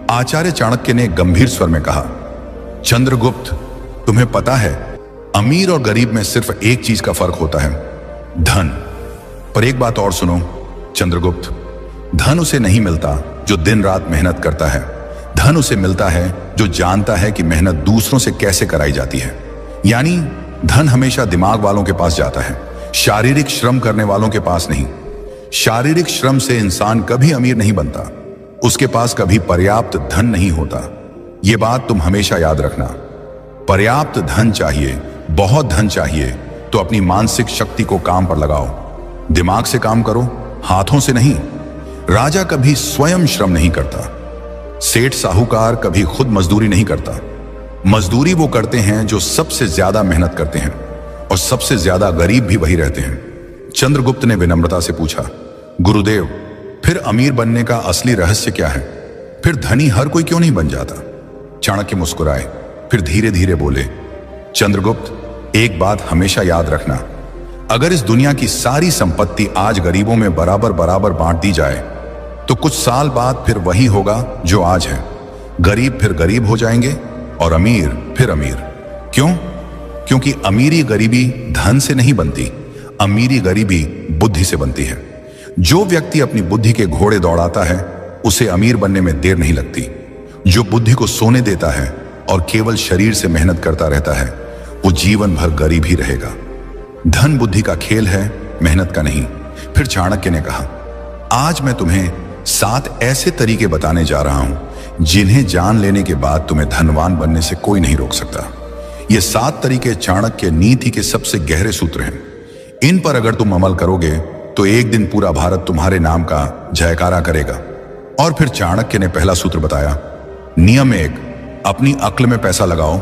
आचार्य चाणक्य ने गंभीर स्वर में कहा, चंद्रगुप्त, तुम्हें पता है अमीर और गरीब में सिर्फ एक चीज का फर्क होता है, धन। पर एक बात और सुनो चंद्रगुप्त, धन उसे नहीं मिलता जो दिन रात मेहनत करता है। धन उसे मिलता है जो जानता है कि मेहनत दूसरों से कैसे कराई जाती है। यानी धन हमेशा दिमाग वालों के पास जाता है, शारीरिक श्रम करने वालों के पास नहीं। शारीरिक श्रम से इंसान कभी अमीर नहीं बनता, उसके पास कभी पर्याप्त धन नहीं होता। यह बात तुम हमेशा याद रखना। पर्याप्त धन चाहिए, बहुत धन चाहिए तो अपनी मानसिक शक्ति को काम पर लगाओ। दिमाग से काम करो, हाथों से नहीं। राजा कभी स्वयं श्रम नहीं करता, सेठ साहूकार कभी खुद मजदूरी नहीं करता। मजदूरी वो करते हैं जो सबसे ज्यादा मेहनत करते हैं, और सबसे ज्यादा गरीब भी वही रहते हैं। चंद्रगुप्त ने विनम्रता से पूछा, गुरुदेव, फिर अमीर बनने का असली रहस्य क्या है? फिर धनी हर कोई क्यों नहीं बन जाता? चाणक्य मुस्कुराए, फिर धीरे धीरे बोले, चंद्रगुप्त, एक बात हमेशा याद रखना, अगर इस दुनिया की सारी संपत्ति आज गरीबों में बराबर बराबर बांट दी जाए तो कुछ साल बाद फिर वही होगा जो आज है। गरीब फिर गरीब हो जाएंगे और अमीर फिर अमीर। क्यों? क्योंकि अमीरी गरीबी धन से नहीं बनती, अमीरी गरीबी बुद्धि से बनती है। जो व्यक्ति अपनी बुद्धि के घोड़े दौड़ाता है उसे अमीर बनने में देर नहीं लगती। जो बुद्धि को सोने देता है और केवल शरीर से मेहनत करता रहता है वो जीवन भर गरीब ही रहेगा। धन बुद्धि का खेल है, मेहनत का नहीं। फिर चाणक्य ने कहा, आज मैं तुम्हें 7 ऐसे तरीके बताने जा रहा हूं जिन्हें जान लेने के बाद तुम्हें धनवान बनने से कोई नहीं रोक सकता। ये 7 तरीके चाणक्य नीति के सबसे गहरे सूत्र हैं। इन पर अगर तुम अमल करोगे तो एक दिन पूरा भारत तुम्हारे नाम का जयकारा करेगा। और फिर चाणक्य ने पहला सूत्र बताया, नियम 1, अपनी अक्ल में पैसा लगाओ।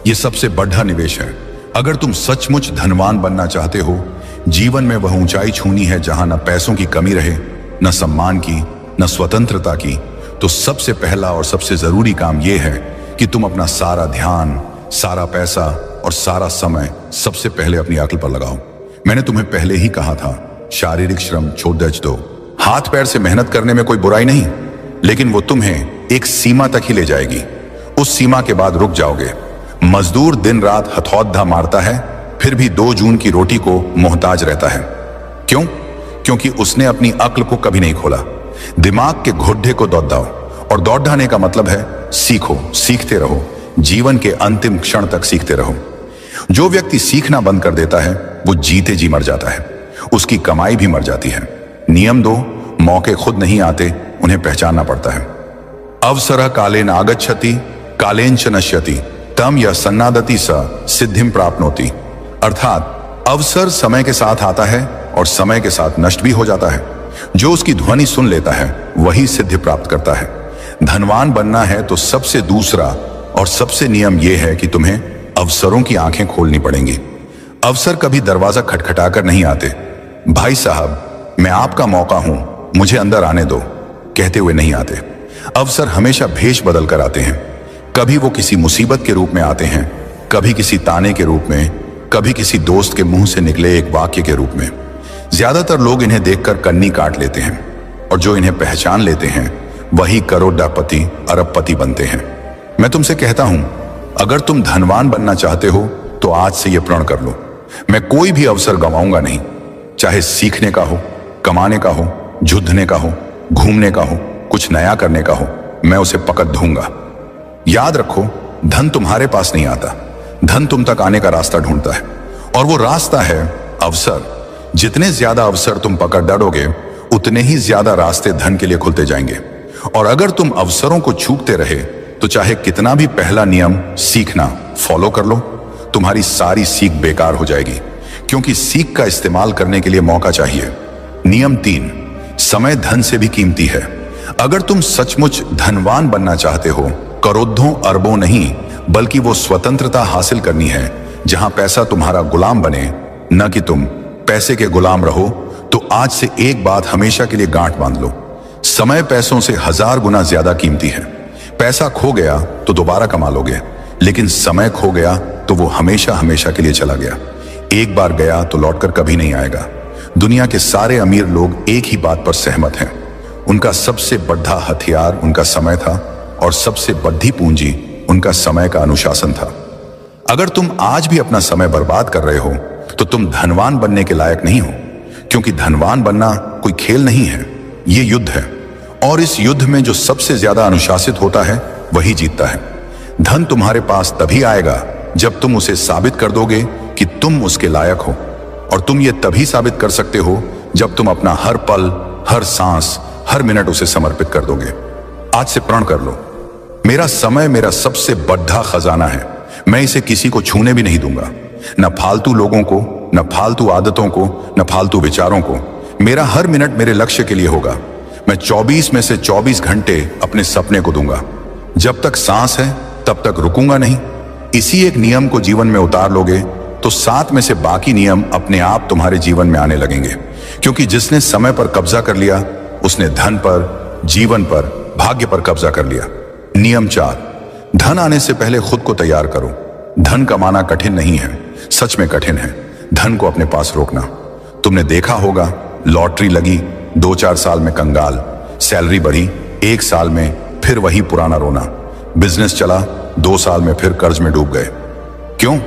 यह सबसे बड़ा निवेश है। अगर तुम सचमुच धनवान बनना चाहते हो, जीवन में वह ऊंचाई छूनी है जहां न पैसों की कमी रहे, न सम्मान की, न स्वतंत्रता की, तो सबसे पहला और सबसे जरूरी काम यह है कि तुम अपना सारा ध्यान, सारा पैसा और सारा समय सबसे पहले अपनी अक्ल पर लगाओ। मैंने तुम्हें पहले ही कहा था, शारीरिक श्रम छोड़ दो। हाथ पैर से मेहनत करने में कोई बुराई नहीं, लेकिन वो तुम्हें एक सीमा तक ही ले जाएगी। उस सीमा के बाद रुक जाओगे। मजदूर दिन रात हथौड़ा मारता है, फिर भी 2 जून की रोटी को मोहताज रहता है। क्यों? क्योंकि उसने अपनी अक्ल को कभी नहीं खोला। दिमाग के घोड़े को दौड़ाओ, और दौड़ाने का मतलब है सीखो, सीखते रहो, जीवन के अंतिम क्षण तक सीखते रहो। जो व्यक्ति सीखना बंद कर देता है वो जीते जी मर जाता है, उसकी कमाई भी मर जाती है। नियम 2, मौके खुद नहीं आते, उन्हें पहचानना पड़ता है। अवसरः कालेन आगच्छति कालेन च नश्यति तम यह सन्नादति स सिद्धिम प्राप्नोति। अर्थात अवसर समय के साथ आता है और समय के साथ नष्ट भी हो जाता है। जो उसकी ध्वनि सुन लेता है वही सिद्धि प्राप्त करता है। धनवान बनना है तो सबसे दूसरा और सबसे नियम यह है कि तुम्हें अवसरों की आंखें खोलनी पड़ेंगी। अवसर कभी दरवाजा खटखटाकर नहीं आते। भाई साहब, मैं आपका मौका हूं, मुझे अंदर आने दो, कहते हुए नहीं आते। अवसर हमेशा भेष बदल कर आते हैं। कभी वो किसी मुसीबत के रूप में आते हैं, कभी किसी ताने के रूप में, कभी किसी दोस्त के मुंह से निकले एक वाक्य के रूप में। ज्यादातर लोग इन्हें देखकर कन्नी काट लेते हैं, और जो इन्हें पहचान लेते हैं वही करोड़पति, अरबपति बनते हैं। मैं तुमसे कहता हूं, अगर तुम धनवान बनना चाहते हो तो आज से यह प्रण कर लो, मैं कोई भी अवसर गंवाऊंगा नहीं। चाहे सीखने का हो, कमाने का हो, जुद्धने का हो, घूमने का हो, कुछ नया करने का हो, मैं उसे पकड़ दूंगा। याद रखो, धन तुम्हारे पास नहीं आता, धन तुम तक आने का रास्ता ढूंढता है, और वो रास्ता है अवसर। जितने ज्यादा अवसर तुम पकड़ डालोगे उतने ही ज्यादा रास्ते धन के लिए खुलते जाएंगे। और अगर तुम अवसरों को चूकते रहे तो चाहे कितना भी पहला नियम सीखना फॉलो कर लो, तुम्हारी सारी सीख बेकार हो जाएगी, क्योंकि सीख का इस्तेमाल करने के लिए मौका चाहिए। नियम 3, समय धन से भी कीमती है। अगर तुम सचमुच धनवान बनना चाहते हो, करोड़ों अरबों नहीं बल्कि वो स्वतंत्रता हासिल करनी है जहां पैसा तुम्हारा गुलाम बने, न कि तुम पैसे के गुलाम रहो, तो आज से एक बात हमेशा के लिए गांठ बांध लो, समय पैसों से 1000 गुना ज्यादा कीमती है। पैसा खो गया तो दोबारा कमा लोगे, लेकिन समय खो गया तो वो हमेशा हमेशा के लिए चला गया। एक बार गया तो लौटकर कभी नहीं आएगा। दुनिया के सारे अमीर लोग एक ही बात पर सहमत हैं, उनका सबसे बड़ा हथियार उनका समय था और सबसे बड़ी पूंजी उनका समय का अनुशासन था। अगर तुम आज भी अपना समय बर्बाद कर रहे हो तो तुम धनवान बनने के लायक नहीं हो, क्योंकि धनवान बनना कोई खेल नहीं है, ये युद्ध है। और इस युद्ध में जो सबसे ज्यादा अनुशासित होता है वही जीतता है। धन तुम्हारे पास तभी आएगा जब तुम उसे साबित कर दोगे कि तुम उसके लायक हो, और तुम ये तभी साबित कर सकते हो जब तुम अपना हर पल, हर सांस, हर मिनट उसे समर्पित कर दोगे। आज से प्रण कर लो, मेरा समय मेरा सबसे बड़ा खजाना है, मैं इसे किसी को छूने भी नहीं दूंगा, न फालतू लोगों को, न फालतू आदतों को, न फालतू विचारों को। मेरा हर मिनट मेरे लक्ष्य के लिए होगा। मैं 24 में से 24 घंटे अपने सपने को दूंगा। जब तक सांस है तब तक रुकूंगा नहीं। इसी एक नियम को जीवन में उतार लोगे तो 7 में से बाकी नियम अपने आप तुम्हारे जीवन में आने लगेंगे, क्योंकि जिसने समय पर कब्जा कर लिया उसने धन पर, जीवन पर, भाग्य पर कब्जा कर लिया। नियम 4, धन आने से पहले खुद को तैयार करो। धन कमाना कठिन नहीं है, सच में कठिन है धन को अपने पास रोकना। तुमने देखा होगा, लॉटरी लगी, 2-4 साल में कंगाल, सैलरी बढ़ी, 1 साल में फिर वही पुराना रोना, बिजनेस चला, 2 साल में फिर कर्ज में डूब गए। क्यों?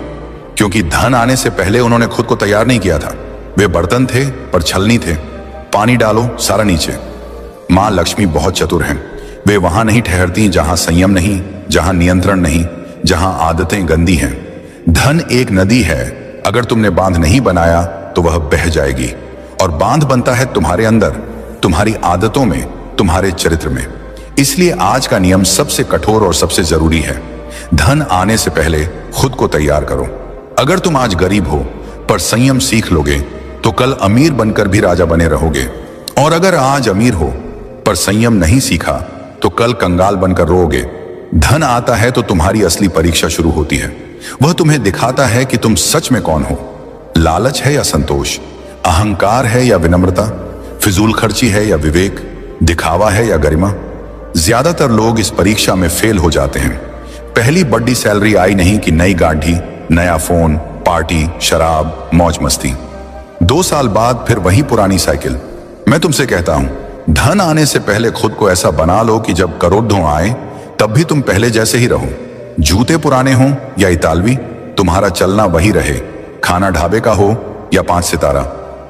क्योंकि धन आने से पहले उन्होंने खुद को तैयार नहीं किया था। वे बर्तन थे पर छलनी थे। पानी डालो सारा नीचे। मां लक्ष्मी बहुत चतुर हैं। वे वहां नहीं ठहरती जहां संयम नहीं, जहां नियंत्रण नहीं, जहां आदतें गंदी हैं। धन एक नदी है, अगर तुमने बांध नहीं बनाया तो वह बह जाएगी। और बांध बनता है तुम्हारे अंदर, तुम्हारी आदतों में, तुम्हारे चरित्र में। इसलिए आज का नियम सबसे कठोर और सबसे जरूरी है। धन आने से पहले खुद को तैयार करो। अगर तुम आज गरीब हो पर संयम सीख लोगे तो कल अमीर बनकर भी राजा बने रहोगे। और अगर आज अमीर हो पर संयम नहीं सीखा तो कल कंगाल बनकर रोओगे। धन आता है तो तुम्हारी असली परीक्षा शुरू होती है। वह तुम्हें दिखाता है कि तुम सच में कौन हो। लालच है या संतोष, अहंकार है या विनम्रता, फिजूल खर्ची है या विवेक, दिखावा है या गरिमा। ज्यादातर लोग इस परीक्षा में फेल हो जाते हैं। पहली बड़ी सैलरी आई नहीं कि नई गाड़ी, नया फोन, पार्टी, शराब, मौज मस्ती। 2 साल बाद फिर वही पुरानी साइकिल। मैं तुमसे कहता हूं, धन आने से पहले खुद को ऐसा बना लो कि जब करोड़ों आए तब भी तुम पहले जैसे ही रहो। जूते पुराने हों या इतालवी, तुम्हारा चलना वही रहे। खाना ढाबे का हो या 5 सितारा,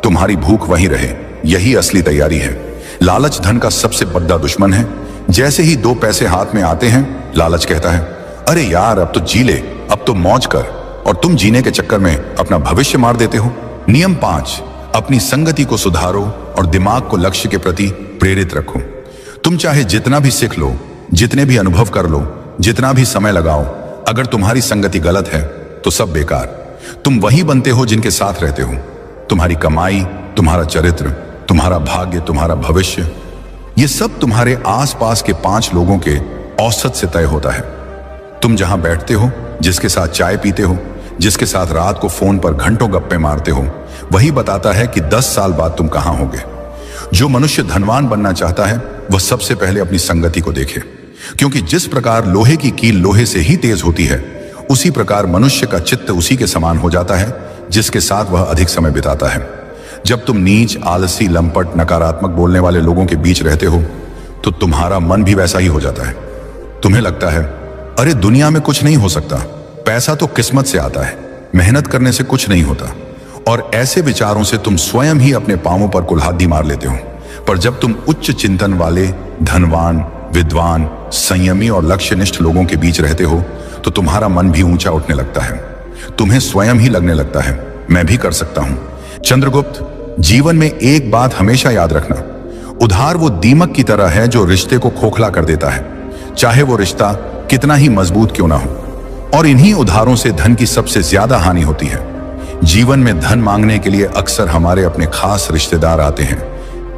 तुम्हारी भूख वही रहे। यही असली तैयारी है। लालच धन का सबसे बड़ा दुश्मन है। जैसे ही 2 पैसे हाथ में आते हैं, लालच कहता है, अरे यार अब तो जी ले, अब तो मौज कर। और तुम जीने के चक्कर में अपना भविष्य मार देते हो। नियम 5, अपनी संगति को सुधारो और दिमाग को लक्ष्य के प्रति प्रेरित रखो। तुम चाहे जितना भी सीख लो, जितने भी अनुभव कर लो, जितना भी समय लगाओ, अगर तुम्हारी संगति गलत है तो सब बेकार। तुम वही बनते हो जिनके साथ रहते हो। तुम्हारी कमाई, तुम्हारा चरित्र, तुम्हारा भाग्य, तुम्हारा भविष्य, ये सब तुम्हारे आसपास के 5 लोगों के औसत से तय होता है। तुम जहां बैठते हो, जिसके साथ चाय पीते हो, जिसके साथ रात को फोन पर घंटों गप्पे मारते हो, वही बताता है कि 10 साल बाद तुम कहां होगे। जो मनुष्य धनवान बनना चाहता है वह सबसे पहले अपनी संगति को देखे, क्योंकि जिस प्रकार लोहे की कील लोहे से ही तेज होती है, उसी प्रकार मनुष्य का चित्त उसी के समान हो जाता है जिसके साथ वह अधिक समय बिताता है। जब तुम नीच, आलसी, लंपट, नकारात्मक बोलने वाले लोगों के बीच रहते हो तो तुम्हारा मन भी वैसा ही हो जाता है। तुम्हें लगता है, अरे दुनिया में कुछ नहीं हो सकता, पैसा तो किस्मत से आता है, मेहनत करने से कुछ नहीं होता। और ऐसे विचारों से तुम स्वयं ही अपने पांवों पर कुल्हाड़ी मार लेते हो। पर जब तुम उच्च चिंतन वाले, धनवान, विद्वान, संयमी और लक्ष्यनिष्ठ लोगों के बीच रहते हो तो तुम्हारा मन भी ऊंचा उठने लगता है। तुम्हें स्वयं ही लगने लगता है, मैं भी कर सकता हूं। चंद्रगुप्त, जीवन में एक बात हमेशा याद रखना, उधार वो दीमक की तरह है जो रिश्ते को खोखला कर देता है, चाहे वो रिश्ता कितना ही मजबूत क्यों ना हो। और इन्हीं उधारों से धन की सबसे ज्यादा हानि होती है। जीवन में धन मांगने के लिए अक्सर हमारे अपने खास रिश्तेदार आते हैं,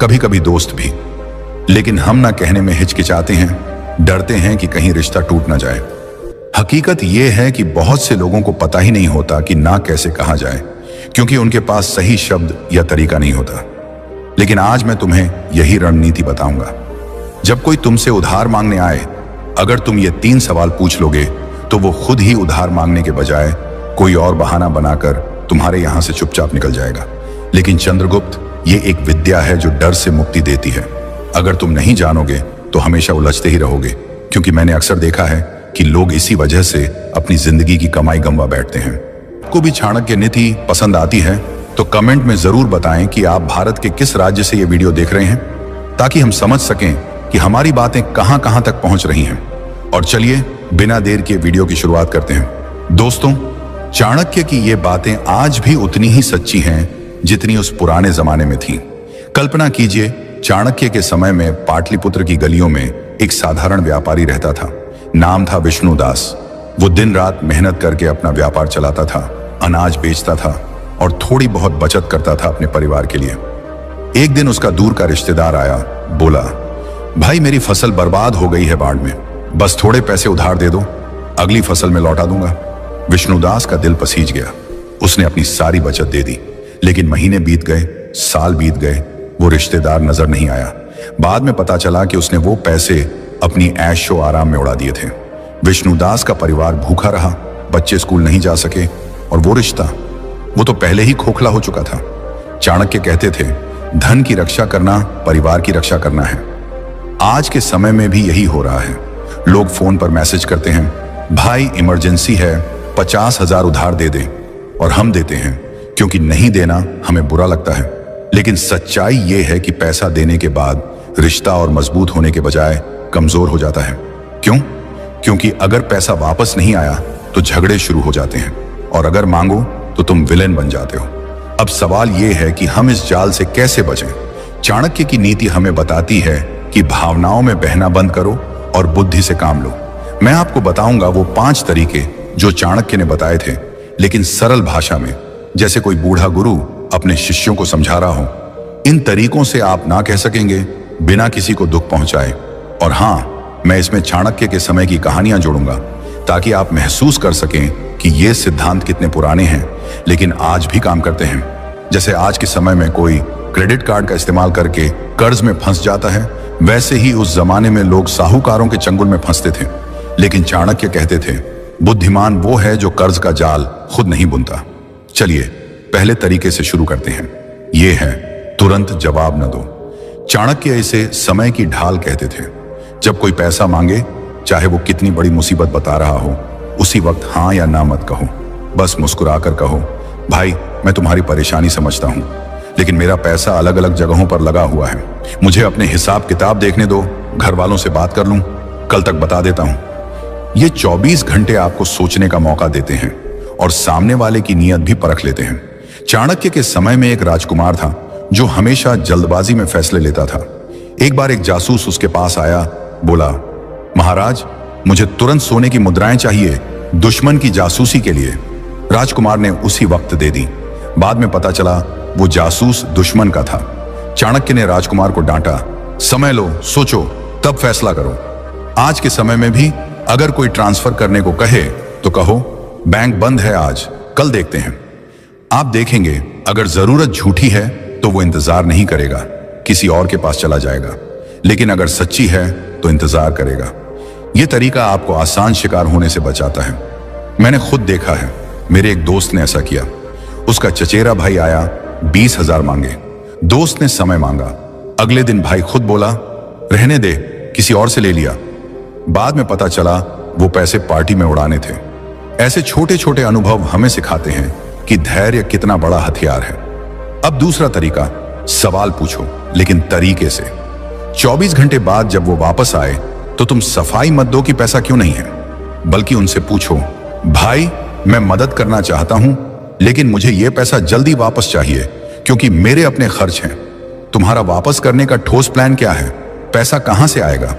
कभी कभी दोस्त भी, लेकिन हम ना कहने में हिचकिचाते हैं, डरते हैं कि कहीं रिश्ता टूट ना जाए। हकीकत यह है कि बहुत से लोगों को पता ही नहीं होता कि ना कैसे कहा जाए, क्योंकि उनके पास सही शब्द या तरीका नहीं होता। लेकिन आज मैं तुम्हें यही रणनीति बताऊंगा। जब कोई तुमसे उधार मांगने आए, अगर तुम ये 3 सवाल पूछ लोगे तो वो खुद ही उधार मांगने के बजाय कोई और बहाना बनाकर तुम्हारे यहां से चुपचाप निकल जाएगा। लेकिन चंद्रगुप्त, ये एक विद्या है जो डर से मुक्ति देती है। अगर तुम नहीं जानोगे तो हमेशा उलझते ही रहोगे। क्योंकि मैंने अक्सर देखा है कि लोग इसी वजह से अपनी जिंदगी की कमाई गंवा बैठते हैं। को भी चाणक्य नीति पसंद आती है तो कमेंट में जरूर बताएं कि आप भारत के किस राज्य से ये वीडियो देख रहे हैं, ताकि हम समझ सकें कि हमारी बातें कहां कहां तक पहुंच रही हैं। और चलिए बिना देर के वीडियो की शुरुआत करते हैं। दोस्तों, चाणक्य की ये बातें आज भी उतनी ही सच्ची हैं जितनी उस पुराने जमाने में थी। कल्पना कीजिए, चाणक्य के समय में पाटलिपुत्र की गलियों में एक साधारण व्यापारी रहता था। नाम था विष्णुदास। वो दिन रात मेहनत करके अपना व्यापार चलाता था, अनाज बेचता था और थोड़ी बहुत बचत करता था अपने परिवार के लिए। एक दिन उसका दूर का रिश्तेदार आया, बोला, भाई मेरी फसल बर्बाद हो गई है बाढ़ में, बस थोड़े पैसे उधार दे दो, अगली फसल में लौटा दूंगा। विष्णुदास का दिल पसीज गया। उसने अपनी सारी बचत दे दी, लेकिन महीने बीत गए, साल बीत गए, वो रिश्तेदार नजर नहीं आया। बाद में पता चला कि उसने वो पैसे अपनी ऐशो आराम में उड़ा दिए थे। विष्णुदास का परिवार भूखा रहा, बच्चे स्कूल नहीं जा सके और वो रिश्ता, वो तो पहले ही खोखला हो चुका था। चाणक्य कहते थे, धन की रक्षा करना परिवार की रक्षा करना है। आज के समय में भी यही हो रहा है। लोग फोन पर मैसेज करते हैं, भाई इमरजेंसी है, 50,000 उधार दे दे, और हम देते हैं क्योंकि नहीं देना हमें बुरा लगता है। लेकिन सच्चाई ये है कि पैसा देने के बाद रिश्ता और मजबूत होने के बजाय कमजोर हो जाता है। क्यों? क्योंकि अगर पैसा वापस नहीं आया तो झगड़े शुरू हो जाते हैं, और अगर मांगो तो तुम विलेन बन जाते हो। अब सवाल यह है कि हम इस जाल से कैसे बचें। चाणक्य की नीति हमें बताती है कि भावनाओं में बहना बंद करो और बुद्धि से काम लो। मैं आपको बताऊंगा वो 5 तरीके जो चाणक्य ने बताए थे, लेकिन सरल भाषा में, जैसे कोई बूढ़ा गुरु अपने शिष्यों को समझा रहा हो। इन तरीकों से आप ना कह सकेंगे बिना किसी को दुख पहुंचाए। और हां, मैं इसमें चाणक्य के समय की कहानियां जोड़ूंगा, ताकि आप महसूस कर सकें कि ये सिद्धांत कितने पुराने हैं लेकिन आज भी काम करते हैं। जैसे आज के समय में कोई क्रेडिट कार्ड का इस्तेमाल करके कर्ज में फंस जाता है, वैसे ही उस जमाने में लोग साहूकारों के चंगुल में फंसते थे। लेकिन चाणक्य कहते थे, बुद्धिमान वो है जो कर्ज का जाल खुद नहीं बुनता। चलिए पहले तरीके से शुरू करते हैं। यह है तुरंत जवाब न दो। चाणक्य इसे समय की ढाल कहते थे। जब कोई पैसा मांगे, चाहे वो कितनी बड़ी मुसीबत बता रहा हो, उसी वक्त हाँ या ना मत कहो। बस मुस्कुराकर कहो, भाई मैं तुम्हारी परेशानी समझता हूं, लेकिन मेरा पैसा अलग अलग जगहों पर लगा हुआ है, मुझे अपने हिसाब किताब देखने दो, घर वालों से बात कर लूं, कल तक बता देता हूं। ये 24 घंटे आपको सोचने का मौका देते हैं और सामने वाले की नीयत भी परख लेते हैं। चाणक्य के समय में एक राजकुमार था जो हमेशा जल्दबाजी में फैसले लेता था। एक बार एक जासूस उसके पास आया, बोला, महाराज मुझे तुरंत सोने की मुद्राएं चाहिए दुश्मन की जासूसी के लिए। राजकुमार ने उसी वक्त दे दी। बाद में पता चला वो जासूस दुश्मन का था। चाणक्य ने राजकुमार को डांटा, समय लो, सोचो, तब फैसला करो। आज के समय में भी अगर कोई ट्रांसफर करने को कहे तो कहो, बैंक बंद है आज, कल देखते हैं। आप देखेंगे अगर जरूरत झूठी है तो वो इंतजार नहीं करेगा, किसी और के पास चला जाएगा। लेकिन अगर सच्ची है तो इंतजार करेगा। यह तरीका आपको आसान शिकार होने से बचाता है। मैंने खुद देखा है, मेरे एक दोस्त ने ऐसा किया। उसका चचेरा भाई आया, 20,000 मांगे। दोस्त ने समय मांगा। अगले दिन भाई खुद बोला, रहने दे, किसी और से ले लिया। बाद में पता चला वो पैसे पार्टी में उड़ाने थे। ऐसे छोटे छोटे अनुभव हमें सिखाते हैं कि धैर्य कितना बड़ा हथियार है। अब दूसरा तरीका, सवाल पूछो लेकिन तरीके से। 24 घंटे बाद जब वो वापस आए तो तुम सफाई मत दो कि पैसा क्यों नहीं है, बल्कि उनसे पूछो, भाई मैं मदद करना चाहता हूं लेकिन मुझे यह पैसा जल्दी वापस चाहिए क्योंकि मेरे अपने खर्च हैं। तुम्हारा वापस करने का ठोस प्लान क्या है? पैसा कहां से आएगा?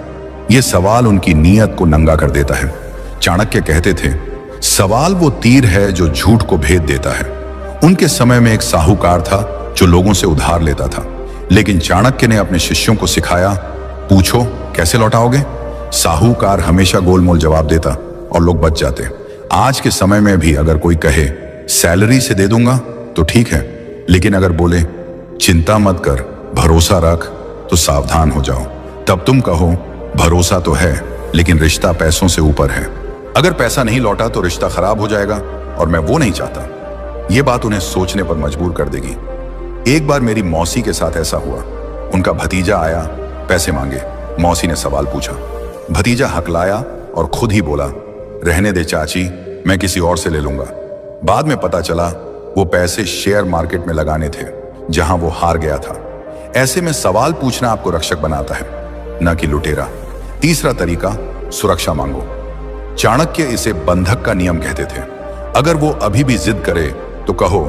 यह सवाल उनकी नीयत को नंगा कर देता है। चाणक्य कहते थे, सवाल वो तीर है जो झूठ को भेद देता है। उनके समय में एक साहूकार था जो लोगों से उधार लेता था, लेकिन चाणक्य ने अपने शिष्यों को सिखाया, पूछो कैसे लौटाओगे। साहूकार हमेशा गोलमोल जवाब देता और लोग बच जाते। आज के समय में भी अगर कोई कहे सैलरी से दे दूंगा तो ठीक है, लेकिन अगर बोले चिंता मत कर, भरोसा रख, तो सावधान हो जाओ। तब तुम कहो भरोसा तो है लेकिन रिश्ता पैसों से ऊपर है। अगर पैसा नहीं लौटा तो रिश्ता खराब हो जाएगा और मैं वो नहीं चाहता। ये बात उन्हें सोचने पर मजबूर कर देगी। एक बार मेरी मौसी के साथ ऐसा हुआ। उनका भतीजा आया, पैसे मांगे। मौसी ने सवाल पूछा, भतीजा हकलाया और खुद ही बोला, रहने दे चाची, मैं किसी और से ले लूंगा। बाद में पता चला वो पैसे शेयर मार्केट में लगाने थे, जहां वो हार गया था। ऐसे में सवाल पूछना आपको रक्षक बनाता है, न कि लुटेरा। तीसरा तरीका, सुरक्षा मांगो। चाणक्य इसे बंधक का नियम कहते थे। अगर वो अभी भी जिद करे तो कहो,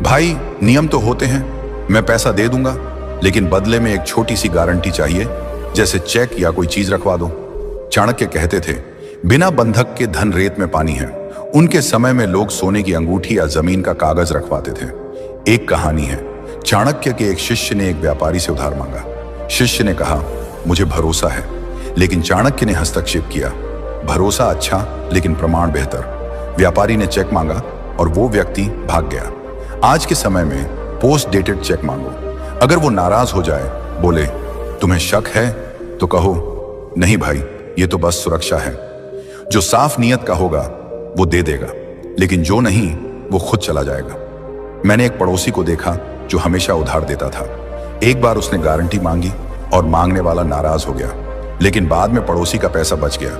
भाई नियम तो होते हैं, मैं पैसा दे दूंगा, लेकिन बदले में एक छोटी सी गारंटी चाहिए, जैसे चेक या कोई चीज रखवा दो। चाणक्य कहते थे, बिना बंधक के धन रेत में पानी है। उनके समय में लोग सोने की अंगूठी या जमीन का कागज रखवाते थे। एक कहानी है, चाणक्य के एक शिष्य ने एक व्यापारी से उधार मांगा। शिष्य ने कहा, मुझे भरोसा है, लेकिन चाणक्य ने हस्तक्षेप किया, भरोसा अच्छा लेकिन प्रमाण बेहतर। व्यापारी ने चेक मांगा और वो व्यक्ति भाग गया। आज के समय में पोस्ट डेटेड चेक मांगो। अगर वो नाराज हो जाए, बोले तुम्हें शक है, तो कहो नहीं भाई, ये तो बस सुरक्षा है। जो साफ नियत का होगा वो दे देगा, लेकिन जो नहीं वो खुद चला जाएगा। मैंने एक पड़ोसी को देखा जो हमेशा उधार देता था। एक बार उसने गारंटी मांगी और मांगने वाला नाराज हो गया, लेकिन बाद में पड़ोसी का पैसा बच गया,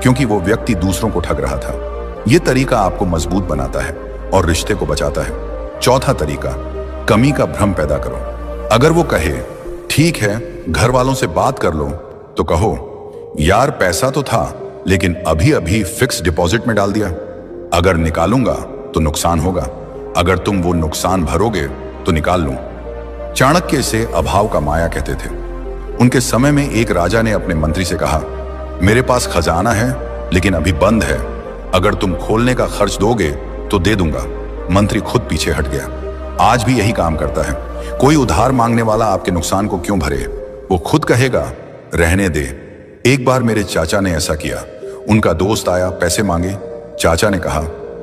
क्योंकि वो व्यक्ति दूसरों को ठग रहा था। यह तरीका आपको मजबूत बनाता है और रिश्ते को बचाता है। चौथा तरीका, कमी का भ्रम पैदा करो। अगर वो कहे ठीक है, घर वालों से बात कर लो, तो कहो यार पैसा तो था, लेकिन अभी अभी फिक्स डिपॉजिट में डाल दिया, अगर निकालूंगा तो नुकसान होगा, अगर तुम वो नुकसान भरोगे तो निकाल लूं। चाणक्य इसे अभाव का माया कहते थे। उनके समय में एक राजा ने अपने मंत्री से कहा, मेरे पास खजाना है लेकिन अभी बंद है, अगर तुम खोलने का खर्च दोगे तो दे दूंगा। मंत्री खुद पीछे हट गया। आज भी यही काम करता है। कोई उधार मांगने वाला आपके नुकसान को क्यों भरे, वो खुद कहेगा रहने दे। एक बार मेरे चाचा ने ऐसा किया। उनका दोस्त आया, पैसे मांगे। चाचा ने कहा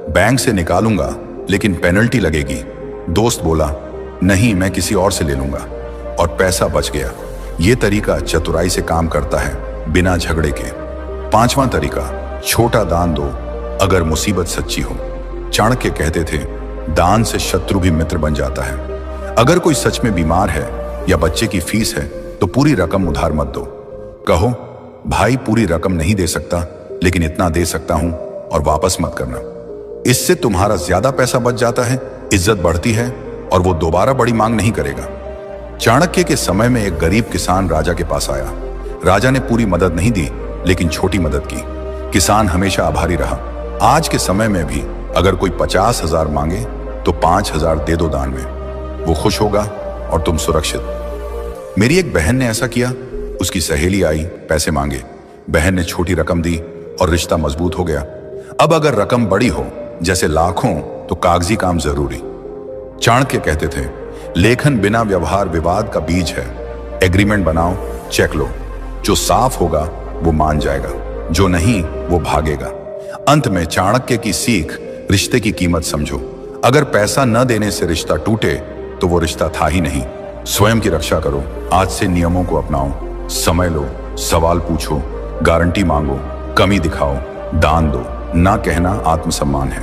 बैंक से निकालूंगा लेकिन पेनल्टी लगेगी। दोस्त बोला नहीं, मैं किसी और से ले लूंगा, और पैसा बच गया। ये तरीका चतुराई से काम करता है, बिना झगड़े के। पांचवा तरीका, छोटा दान दो अगर मुसीबत सच्ची हो। चाणक्य कहते थे, दान से शत्रु भी मित्र बन जाता है। अगर कोई सच में बीमार है या बच्चे की फीस है तो पूरी रकम उधार मत दो। कहो भाई पूरी रकम नहीं दे सकता, लेकिन इतना दे सकता हूं और वापस मत करना। इससे तुम्हारा ज्यादा पैसा बच जाता है, इज्जत बढ़ती है और वो दोबारा बड़ी मांग नहीं करेगा। चाणक्य के समय में एक गरीब किसान राजा के पास आया। राजा ने पूरी मदद नहीं दी, लेकिन छोटी मदद की। किसान हमेशा आभारी रहा। आज के समय में भी अगर कोई 50,000 मांगे तो 5,000 दे दो दान में, वो खुश होगा और तुम सुरक्षित। मेरी एक बहन ने ऐसा किया। उसकी सहेली आई, पैसे मांगे, बहन ने छोटी रकम दी और रिश्ता मजबूत हो गया। अब अगर रकम बड़ी हो, जैसे लाखों, तो कागजी काम जरूरी। चाणक्य कहते थे, लेखन बिना व्यवहार विवाद का बीज है। एग्रीमेंट बनाओ, चेक लो, जो साफ होगा वो मान जाएगा, जो नहीं वो भागेगा। अंत में चाणक्य की सीख, रिश्ते की कीमत समझो। अगर पैसा न देने से रिश्ता टूटे तो वो रिश्ता था ही नहीं। स्वयं की रक्षा करो। आज से नियमों को अपनाओ, समय लो, सवाल पूछो, गारंटी मांगो, कमी दिखाओ, दान दो। ना कहना आत्मसम्मान है।